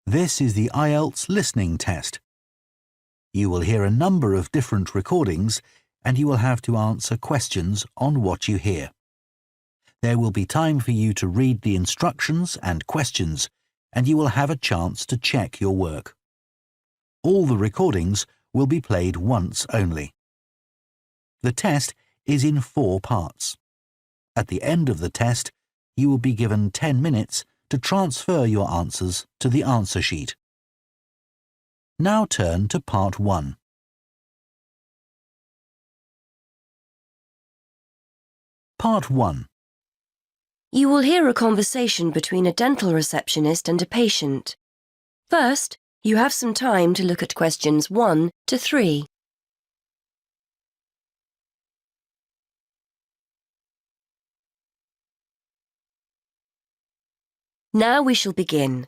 This is the IELTS Listening test. You will hear a number of different recordings and you will have to answer questions on what you hear. There will be time for you to read the instructions and questions, and you will have a chance to check your work. All the recordings will be played once only. The test is in 4 parts. At the end of the test, you will be given 10 minutes to transfer your answers to the answer sheet. Now turn to Part 1. Part 1. You will hear a conversation between a dental receptionist and a patient. First, you have some time to look at questions 1 to 3. Now we shall begin.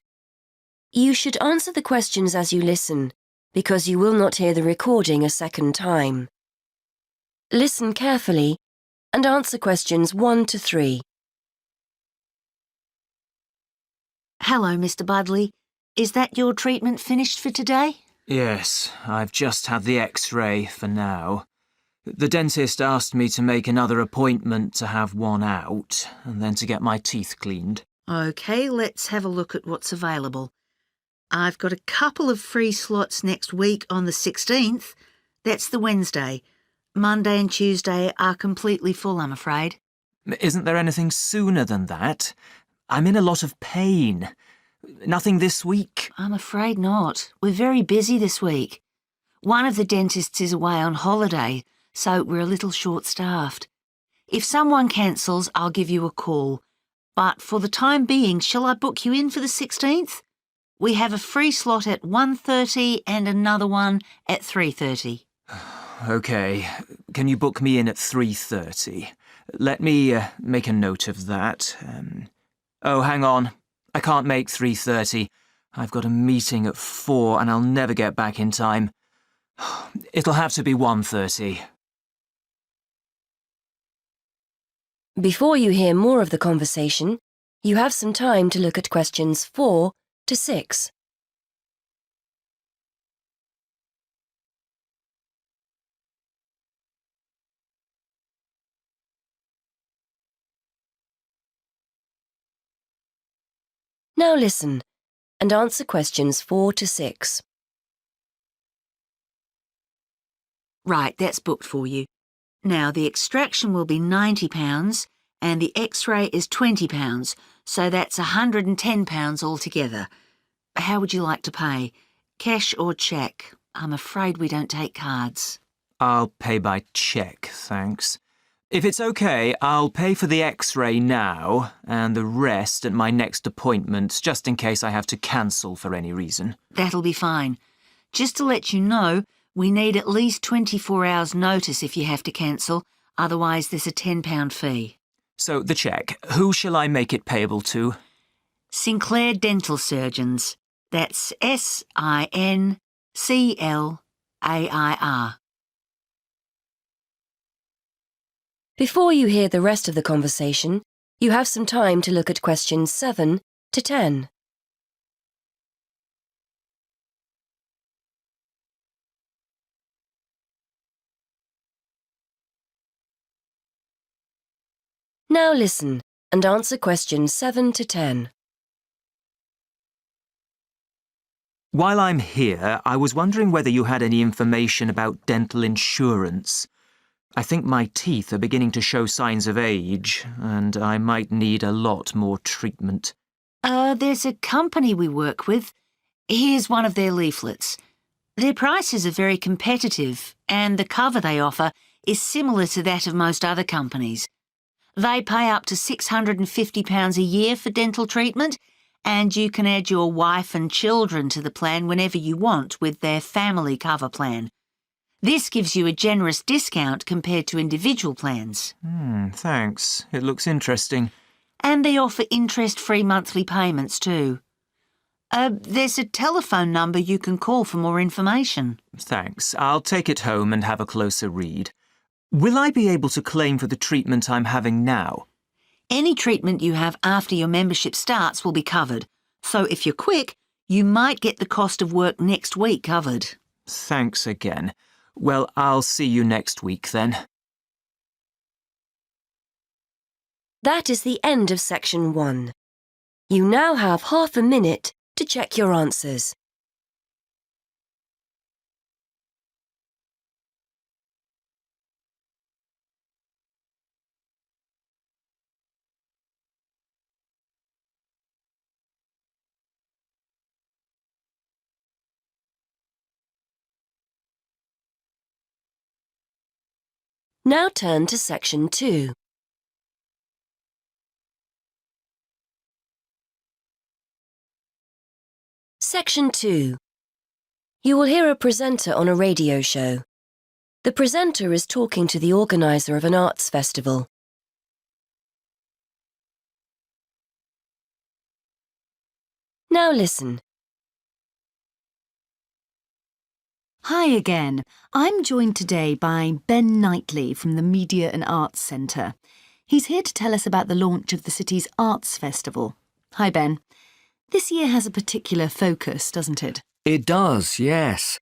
You should answer the questions as you listen, because you will not hear the recording a second time. Listen carefully and answer questions 1 to 3. Hello, Mr. Budley. Is that your treatment finished for today? Yes, I've just had the X-ray for now. The dentist asked me to make another appointment to have one out and then to get my teeth cleaned. OK, let's have a look at what's available. I've got a couple of free slots next week on the 16th. That's the Wednesday. Monday and Tuesday are completely full, I'm afraid. Isn't there anything sooner than that? I'm in a lot of pain. Nothing this week? I'm afraid not. We're very busy this week. One of the dentists is away on holiday, so we're a little short-staffed. If someone cancels, I'll give you a call. But for the time being, shall I book you in for the 16th? We have a free slot at 1:30 and another one at 3:30. OK. Can you book me in at 3:30? Let me make a note of that. Oh, hang on. I can't make 3:30. I've got a meeting at 4 and I'll never get back in time. It'll have to be 1:30. Before you hear more of the conversation, you have some time to look at questions 4 to 6. Now listen and answer questions 4 to 6. Right, that's booked for you. Now, the extraction will be £90 and the X-ray is £20, so that's £110 altogether. How would you like to pay? Cash or cheque? I'm afraid we don't take cards. I'll pay by cheque, thanks. If it's OK, I'll pay for the X-ray now and the rest at my next appointment, just in case I have to cancel for any reason. That'll be fine. Just to let you know, we need at least 24 hours' notice if you have to cancel, otherwise there's a £10 fee. So, the cheque, who shall I make it payable to? Sinclair Dental Surgeons. That's SINCLAIR. Before you hear the rest of the conversation, you have some time to look at questions 7 to 10. Now listen and answer questions 7 to 10. While I'm here, I was wondering whether you had any information about dental insurance. I think my teeth are beginning to show signs of age, and I might need a lot more treatment. There's a company we work with. Here's one of their leaflets. Their prices are very competitive, and the cover they offer is similar to that of most other companies. They pay up to £650 a year for dental treatment, and you can add your wife and children to the plan whenever you want with their family cover plan. This gives you a generous discount compared to individual plans. Thanks. It looks interesting. And they offer interest-free monthly payments too. There's a telephone number you can call for more information. Thanks. I'll take it home and have a closer read. Will I be able to claim for the treatment I'm having now? Any treatment you have after your membership starts will be covered, so if you're quick, You might get the cost of work next week covered. Thanks again. Well, I'll see you next week then. That is the end of section 1. You now have half a minute to check your answers. Now turn to section 2. Section 2. You will hear a presenter on a radio show. The presenter is talking to the organizer of an arts festival. Now listen. Hi again. I'm joined today by Ben Knightley from the Media and Arts Centre. He's here to tell us about the launch of the city's Arts Festival. Hi, Ben. This year has a particular focus, doesn't it? It does, yes.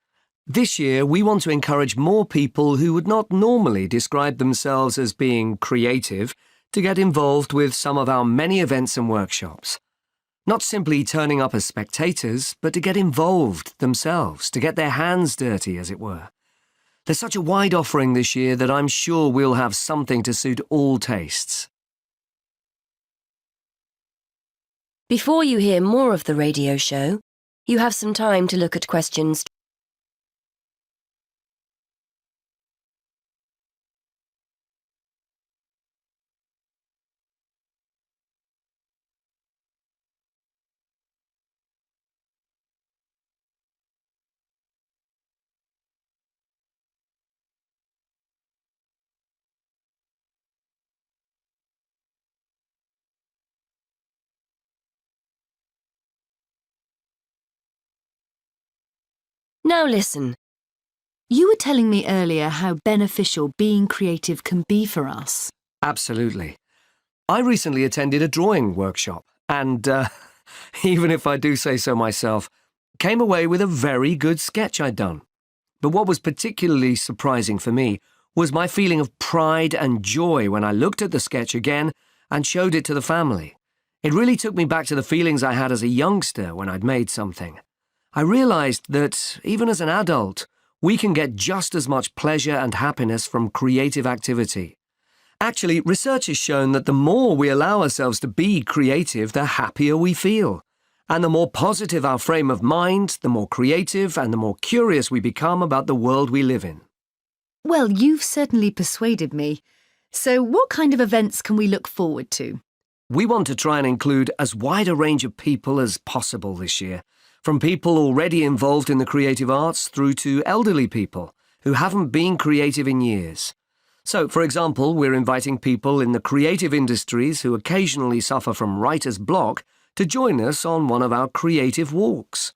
This year we want to encourage more people who would not normally describe themselves as being creative to get involved with some of our many events and workshops. Not simply turning up as spectators, but to get involved themselves, to get their hands dirty, as it were. There's such a wide offering this year that I'm sure we'll have something to suit all tastes. Before you hear more of the radio show, you have some time to look at questions. Now listen. You were telling me earlier how beneficial being creative can be for us. Absolutely. I recently attended a drawing workshop and, even if I do say so myself, came away with a very good sketch I'd done. But what was particularly surprising for me was my feeling of pride and joy when I looked at the sketch again and showed it to the family. It really took me back to the feelings I had as a youngster when I'd made something. I realised that, even as an adult, we can get just as much pleasure and happiness from creative activity. Actually, research has shown that the more we allow ourselves to be creative, the happier we feel. And the more positive our frame of mind, the more creative and the more curious we become about the world we live in. Well, you've certainly persuaded me. So what kind of events can we look forward to? We want to try and include as wide a range of people as possible this year, from people already involved in the creative arts through to elderly people who haven't been creative in years. So, for example, we're inviting people in the creative industries who occasionally suffer from writer's block to join us on one of our creative walks.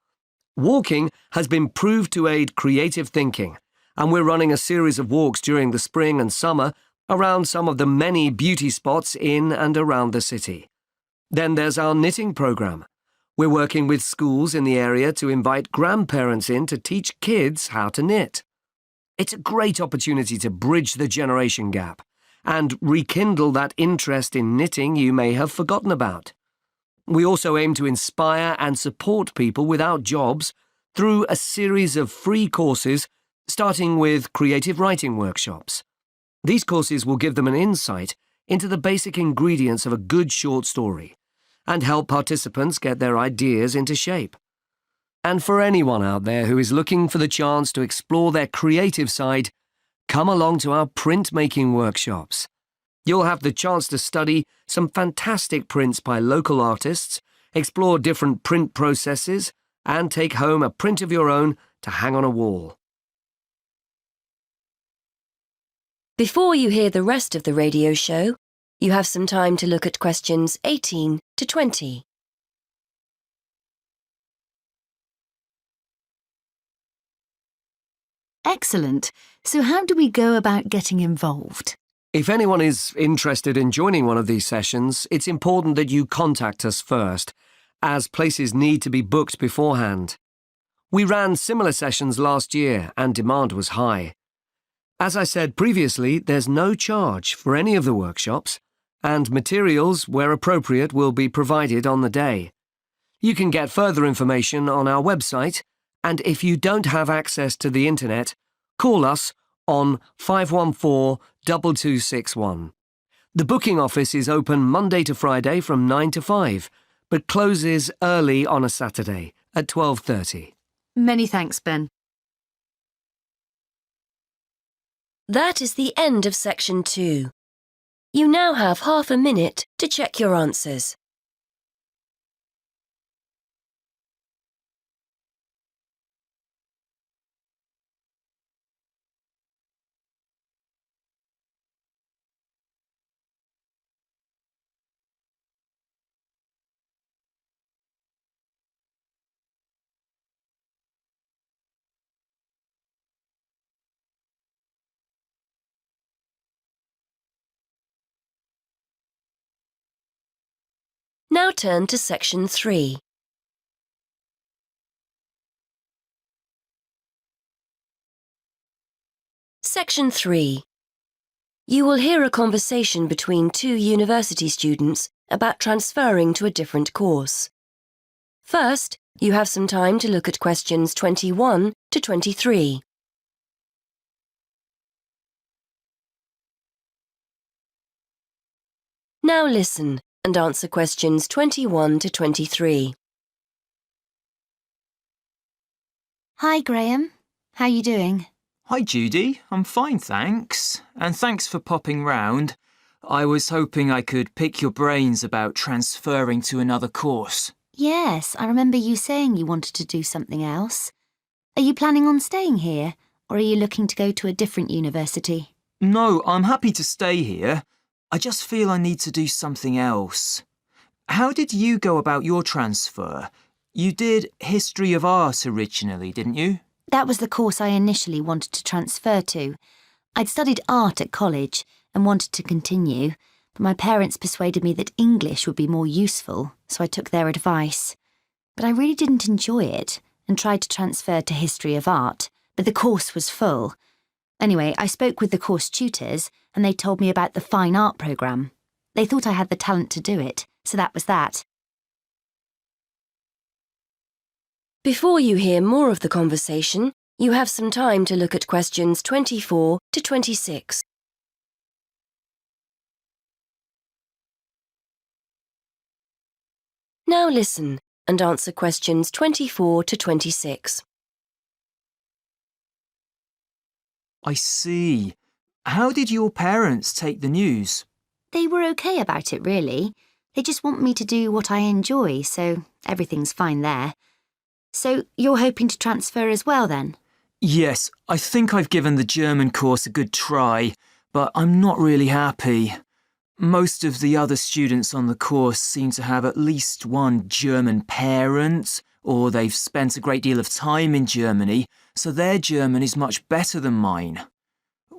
Walking has been proved to aid creative thinking, and we're running a series of walks during the spring and summer around some of the many beauty spots in and around the city. Then there's our knitting programme. We're working with schools in the area to invite grandparents in to teach kids how to knit. It's a great opportunity to bridge the generation gap and rekindle that interest in knitting you may have forgotten about. We also aim to inspire and support people without jobs through a series of free courses, starting with creative writing workshops. These courses will give them an insight into the basic ingredients of a good short story and help participants get their ideas into shape. And for anyone out there who is looking for the chance to explore their creative side, come along to our printmaking workshops. You'll have the chance to study some fantastic prints by local artists, explore different print processes, and take home a print of your own to hang on a wall. Before you hear the rest of the radio show, you have some time to look at questions 18 to 20. Excellent. So how do we go about getting involved? If anyone is interested in joining one of these sessions, it's important that you contact us first, as places need to be booked beforehand. We ran similar sessions last year and demand was high. As I said previously, there's no charge for any of the workshops, and materials, where appropriate, will be provided on the day. You can get further information on our website, and if you don't have access to the internet, call us on 514-2261. The booking office is open Monday to Friday from 9 to 5, but closes early on a Saturday at 12:30. Many thanks, Ben. That is the end of section 2. You now have half a minute to check your answers. Now turn to section 3. Section 3. You will hear a conversation between 2 university students about transferring to a different course. First, you have some time to look at questions 21 to 23. Now listen and answer questions 21 to 23. Hi, Graham. How are you doing? Hi, Judy. I'm fine, thanks. And thanks for popping round. I was hoping I could pick your brains about transferring to another course. Yes, I remember you saying you wanted to do something else. Are you planning on staying here, or are you looking to go to a different university? No, I'm happy to stay here. I just feel I need to do something else. How did you go about your transfer? You did History of Art originally, didn't you? That was the course I initially wanted to transfer to. I'd studied art at college and wanted to continue, but my parents persuaded me that English would be more useful, so I took their advice. But I really didn't enjoy it and tried to transfer to History of Art, but the course was full. Anyway, I spoke with the course tutors and they told me about the Fine Art programme. They thought I had the talent to do it, so that was that. Before you hear more of the conversation, you have some time to look at questions 24 to 26. Now listen and answer questions 24 to 26. I see. How did your parents take the news? They were okay about it, really. They just want me to do what I enjoy, so everything's fine there. So you're hoping to transfer as well, then? Yes, I think I've given the German course a good try, but I'm not really happy. Most of the other students on the course seem to have at least one German parent, or they've spent a great deal of time in Germany, so their German is much better than mine.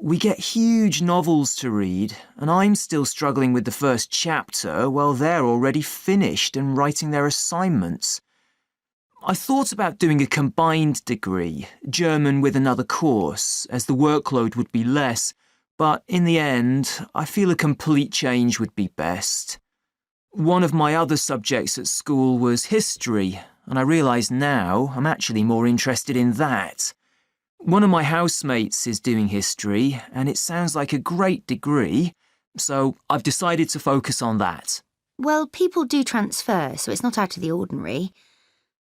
We get huge novels to read, and I'm still struggling with the first chapter while they're already finished and writing their assignments. I thought about doing a combined degree, German with another course, as the workload would be less, but in the end, I feel a complete change would be best. One of my other subjects at school was history, and I realise now I'm actually more interested in that. One of my housemates is doing history, and it sounds like a great degree, so I've decided to focus on that. Well, people do transfer, so it's not out of the ordinary.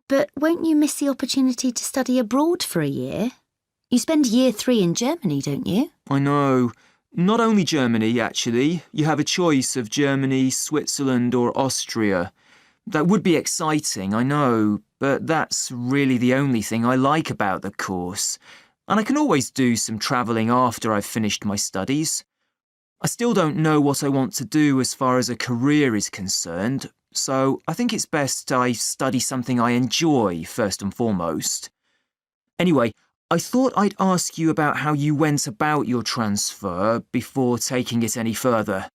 But won't you miss the opportunity to study abroad for a year? You spend year 3 in Germany, don't you? I know. Not only Germany, actually. You have a choice of Germany, Switzerland or Austria. That would be exciting, I know, but that's really the only thing I like about the course. And I can always do some travelling after I've finished my studies. I still don't know what I want to do as far as a career is concerned, so I think it's best I study something I enjoy first and foremost. Anyway, I thought I'd ask you about how you went about your transfer before taking it any further.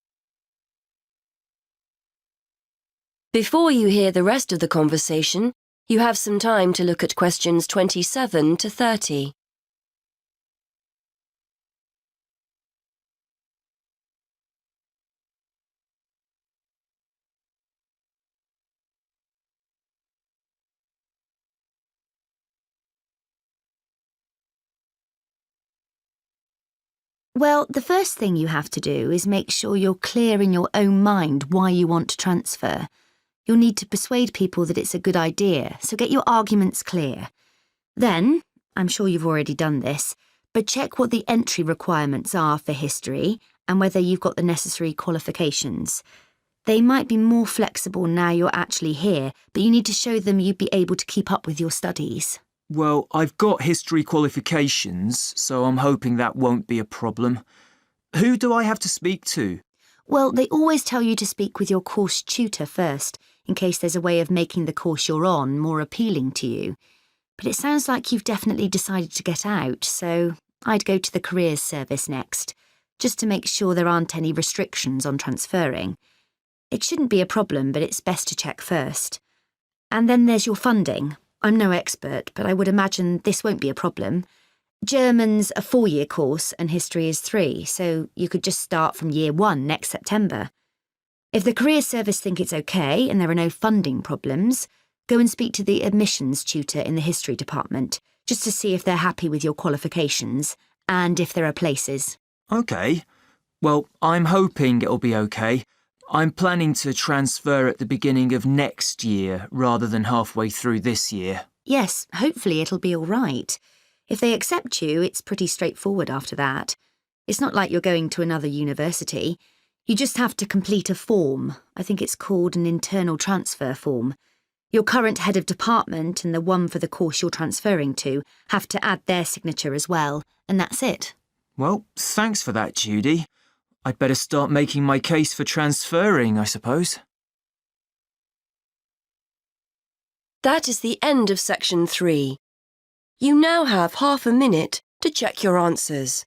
Before you hear the rest of the conversation, you have some time to look at questions 27 to 30. Well, the first thing you have to do is make sure you're clear in your own mind why you want to transfer. You'll need to persuade people that it's a good idea, so get your arguments clear. Then, I'm sure you've already done this, but check what the entry requirements are for history and whether you've got the necessary qualifications. They might be more flexible now you're actually here, but you need to show them you'd be able to keep up with your studies. Well, I've got history qualifications, so I'm hoping that won't be a problem. Who do I have to speak to? Well, they always tell you to speak with your course tutor first, in case there's a way of making the course you're on more appealing to you. But it sounds like you've definitely decided to get out, so I'd go to the careers service next, just to make sure there aren't any restrictions on transferring. It shouldn't be a problem, but it's best to check first. And then there's your funding. I'm no expert, but I would imagine this won't be a problem. German's a 4-year course and history is 3, so you could just start from year 1 next September. If the careers service think it's okay and there are no funding problems, go and speak to the admissions tutor in the history department, just to see if they're happy with your qualifications and if there are places. OK. Well, I'm hoping it'll be OK. I'm planning to transfer at the beginning of next year rather than halfway through this year. Yes, hopefully it'll be all right. If they accept you, it's pretty straightforward after that. It's not like you're going to another university. You just have to complete a form. I think it's called an internal transfer form. Your current head of department and the one for the course you're transferring to have to add their signature as well, and that's it. Well, thanks for that, Judy. I'd better start making my case for transferring, I suppose. That is the end of section 3. You now have half a minute to check your answers.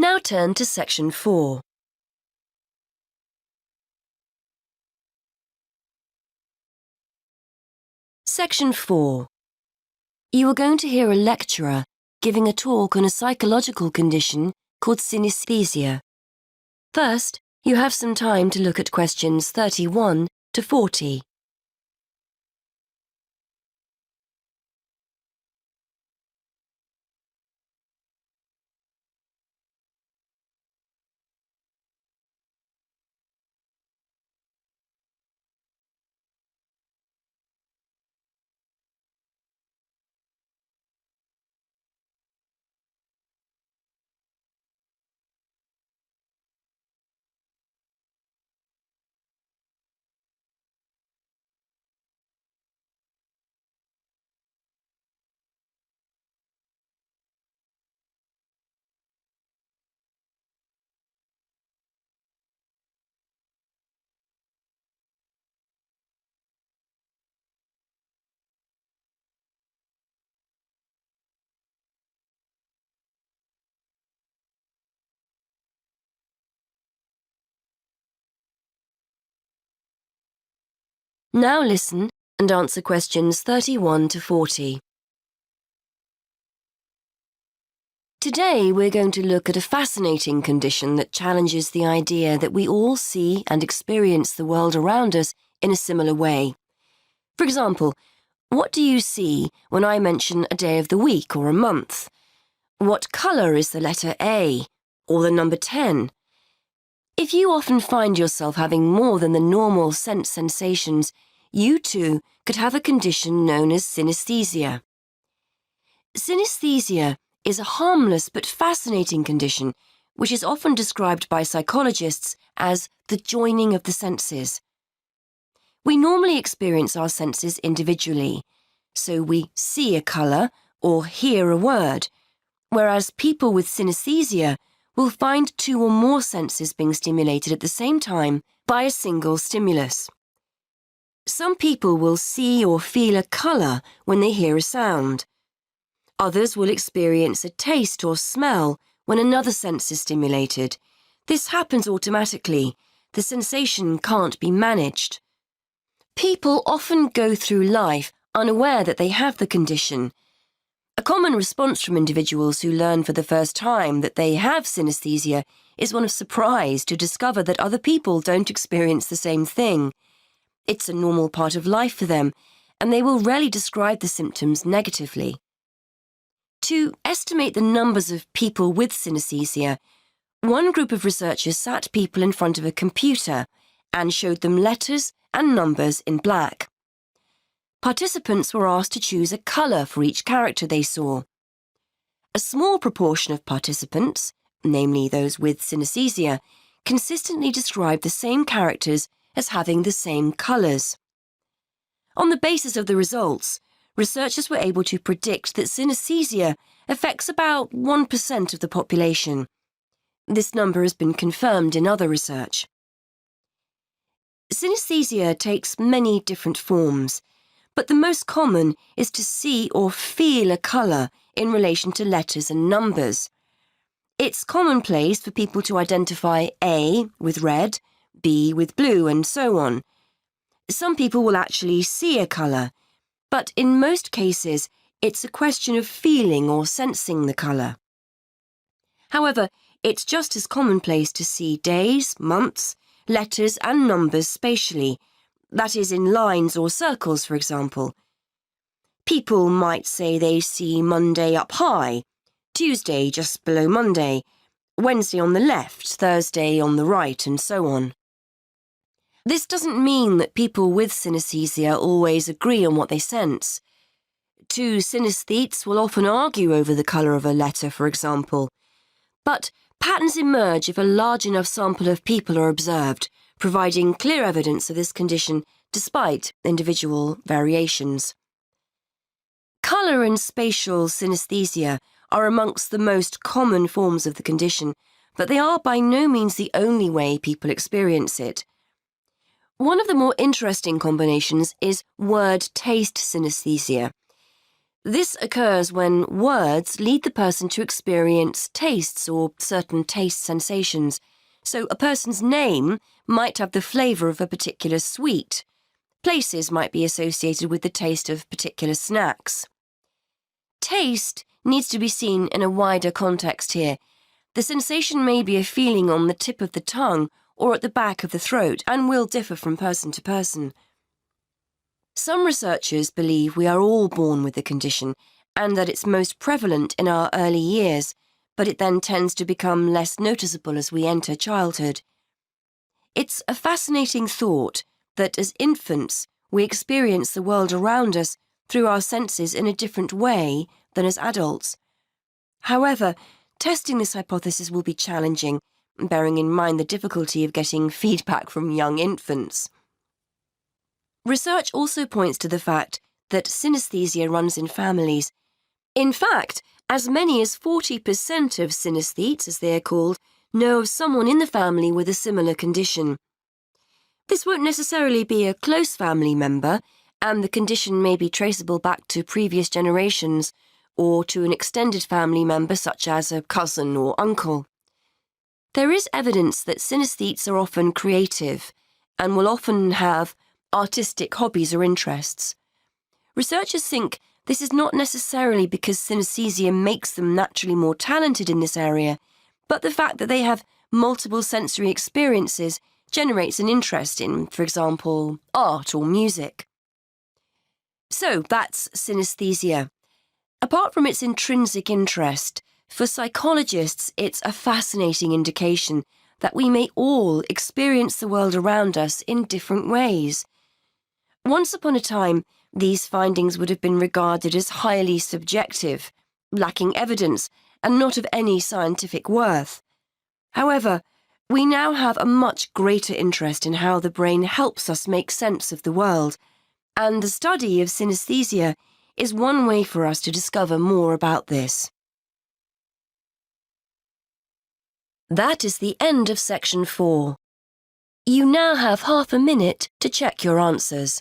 Now turn to section 4. Section 4. You are going to hear a lecturer giving a talk on a psychological condition called synesthesia. First, you have some time to look at questions 31 to 40. Now listen and answer questions 31 to 40. Today we're going to look at a fascinating condition that challenges the idea that we all see and experience the world around us in a similar way. For example, what do you see when I mention a day of the week or a month? What colour is the letter A or the number 10? If you often find yourself having more than the normal sense sensations, you too could have a condition known as synesthesia. Synesthesia is a harmless but fascinating condition which is often described by psychologists as the joining of the senses. We normally experience our senses individually, so we see a colour or hear a word, whereas people with synesthesia will find two or more senses being stimulated at the same time by a single stimulus. Some people will see or feel a colour when they hear a sound. Others will experience a taste or smell when another sense is stimulated. This happens automatically. The sensation can't be managed. People often go through life unaware that they have the condition. A common response from individuals who learn for the first time that they have synesthesia is one of surprise to discover that other people don't experience the same thing. It's a normal part of life for them, and they will rarely describe the symptoms negatively. To estimate the numbers of people with synesthesia, one group of researchers sat people in front of a computer and showed them letters and numbers in black. Participants were asked to choose a colour for each character they saw. A small proportion of participants, namely those with synesthesia, consistently described the same characters as having the same colours. On the basis of the results, researchers were able to predict that synesthesia affects about 1% of the population. This number has been confirmed in other research. Synesthesia takes many different forms, but the most common is to see or feel a colour in relation to letters and numbers. It's commonplace for people to identify A with red, B with blue, and so on. Some people will actually see a colour, but in most cases, it's a question of feeling or sensing the colour. However, it's just as commonplace to see days, months, letters and numbers spatially, that is, in lines or circles, for example. People might say they see Monday up high, Tuesday just below Monday, Wednesday on the left, Thursday on the right, and so on. This doesn't mean that people with synesthesia always agree on what they sense. Two synesthetes will often argue over the colour of a letter, for example. But patterns emerge if a large enough sample of people are observed, providing clear evidence of this condition despite individual variations. Colour and spatial synesthesia are amongst the most common forms of the condition, but they are by no means the only way people experience it. One of the more interesting combinations is word-taste synesthesia. This occurs when words lead the person to experience tastes or certain taste sensations. So a person's name might have the flavour of a particular sweet. Places might be associated with the taste of particular snacks. Taste needs to be seen in a wider context here. The sensation may be a feeling on the tip of the tongue or at the back of the throat and will differ from person to person. Some researchers believe we are all born with the condition and that it's most prevalent in our early years, but it then tends to become less noticeable as we enter childhood. It's a fascinating thought that as infants we experience the world around us through our senses in a different way than as adults. However, testing this hypothesis will be challenging, bearing in mind the difficulty of getting feedback from young infants. Research also points to the fact that synesthesia runs in families. In fact, as many as 40% of synesthetes, as they are called, know of someone in the family with a similar condition. This won't necessarily be a close family member, and the condition may be traceable back to previous generations or to an extended family member such as a cousin or uncle. There is evidence that synesthetes are often creative and will often have artistic hobbies or interests. Researchers think this is not necessarily because synesthesia makes them naturally more talented in this area, but the fact that they have multiple sensory experiences generates an interest in, for example, art or music. So that's synesthesia. Apart from its intrinsic interest, for psychologists it's a fascinating indication that we may all experience the world around us in different ways. Once upon a time, these findings would have been regarded as highly subjective, lacking evidence, and not of any scientific worth. However, We now have a much greater interest in how the brain helps us make sense of the world, and the study of synesthesia is one way for us to discover more about this. That is the end of section 4. You now have half a minute to check your answers.